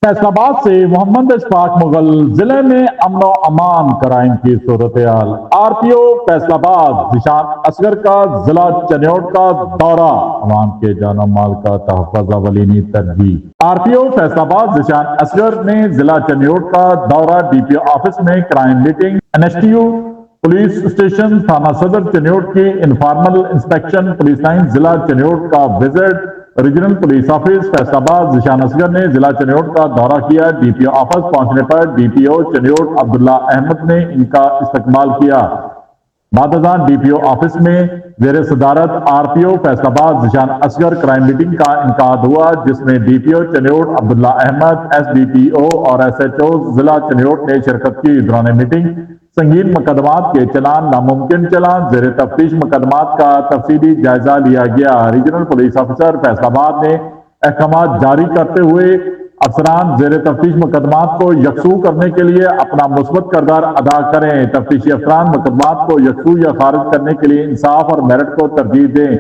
फैसला आबाद से मोहम्मद इशफाक मुगल। जिले में अमन व अमान क्राइम की सूरत हाल। आरपीओ फैसला आबाद जिशान असगर का जिला चनियोट का दौरा। अवाम के जान माल का तहफ़्फ़ुज़ अवलीनी तरजीह। आरपीओ फैसला आबाद जिशान असगर ने जिला चनियोट का दौरा। डीपीओ ऑफिस में क्राइम मीटिंग, एनएसटीयू पुलिस स्टेशन, थाना सदर चनियोट की इनफॉर्मल इंस्पेक्शन, पुलिस लाइन जिला चनियोट का visit. Regional police office Faisalabad Zeeshan Asghar ने जिला चनियोट का दौरा किया। डीपीओ ऑफिस पहुंचने पर डीपीओ चनियोट अब्दुल्ला अहमद ने इनका इस्तकबाल किया। बादजान डीपीओ ऑफिस में जेर सदारत RPO Faisalabad Zeeshan Asghar crime meeting का इनकाद हुआ, जिसमें डीपीओ चनियोट अब्दुल्ला अहमद, एसडीपीओ और एसएचओ जिला चनियोट ने शिरकत की। दौरान मीटिंग संगीन मुकदमात के चलान, नामुमकिन चलान, जेर तफ्तीश मुकदमात का तफसीली जायजा लिया गया। रीजनल पुलिस ऑफिसर फैसलाबाद ने अहकाम जारी करते हुए अफसरान जेर तफ्तीश मुकदमात को यकसू करने के लिए अपना मुस्बत किरदार अदा करें। तफ्तीशी अफसरान मुकदमात को यकसू या खारिज करने के लिए इंसाफ और मेरिट को तरजीह दें।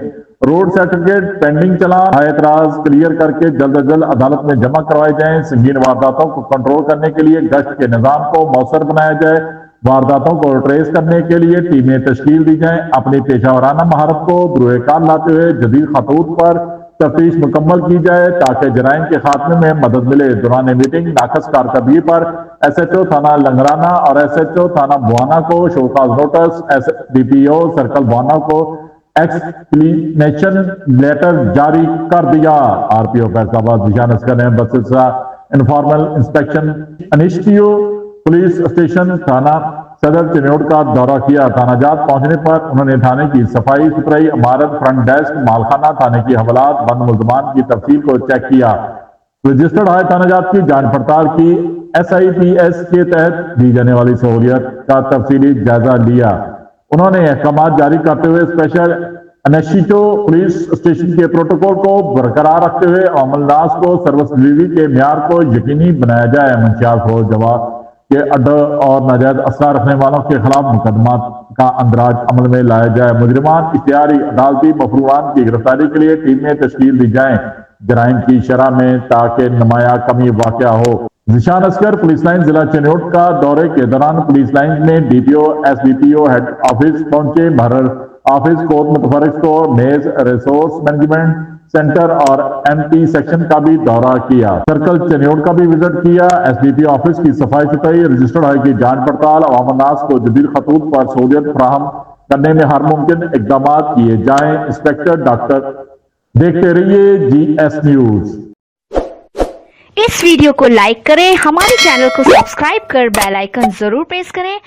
रोड सर्टिफिकेट, पेंडिंग चलान, एतराज क्लियर करके जल्द अज जल्द अदालत में जमा करवाए जाएं। संगीन वारदातों को कंट्रोल करने के लिए गश्त के निजाम को मौसर बनाया जाए। वारदातों को ट्रेस करने के लिए टीमें तश्कील दी जाएं। अपनी पेशावराना महारत को बरूए कार लाते हुए जदीद खतूत पर तफ्तीश मुकम्मल की जाए ताकि जराइम के खात्मे में मदद मिले। दौरान मीटिंग नाकस कारकर्दगी पर एसएचओ थाना लंगराना और एसएचओ थाना बुआना को show cause notice, SDPO circle Bhaona को एक्सप्लेनेशन लेटर जारी कर दिया। आरपीओ फैसलाबाद जिशान असगर ने बसिलसिला इनफॉर्मल इंस्पेक्शन, एनएसटीयू पुलिस स्टेशन, थाना सदर चनियोट का दौरा किया। थानाजात पहुंचने पर उन्होंने थाने की सफाई सुथराई, इमारत, फ्रंट डेस्क, मालखाना, थाने की हवालात, बंद मुल्जमान की तफसील को चेक किया। रजिस्टर्ड हाई थानाजात की जांच पड़ताल की। SIPS के तहत दी जाने वाली सहूलियत का तफसीली जायजा लिया। उन्होंने अहकाम जारी करते हुए स्पेशल एनएसटीयू पुलिस स्टेशन के प्रोटोकॉल को बरकरार रखते हुए अमलनास को सर्विस डिलीवरी के म्यार को यकीनी बनाया जाए। मंशियात फरोज जवाब के अड्डा और नाजायज असला रखने वालों के खिलाफ मुकदमा का अंदराज अमल में लाया जाए। मुजरिमान इख्तियारी अदालती मफरूआन की गिरफ्तारी के लिए टीमें तश्कील दी जाएं जराइम की शरह में, ताकि नुमाया कमी वाक़या हो। जिशान असगर पुलिस लाइन जिला चनियोट का दौरे के दौरान पुलिस लाइन में डीपीओ, एसडीपीओ हेड ऑफिस पहुंचे। महर ऑफिस, कोर्ट मुतफरिक स्टोर, मेज, रिसोर्स मैनेजमेंट सेंटर और एमटी सेक्शन का भी दौरा किया। सर्कल चनियोट का भी विजिट किया। एसडीपीओ ऑफिस की सफाई सुथराई, रजिस्टर्ड हाई की जांच पड़ताल, अवामनास को जदीद खतूत पर सहूलियत फराहम करने में हर मुमकिन इकदाम किए जाएं। Inspector doctor. देखते रहिए GS न्यूज। इस वीडियो को लाइक करें, हमारे चैनल को सब्सक्राइब कर बेल आइकन जरूर प्रेस करें।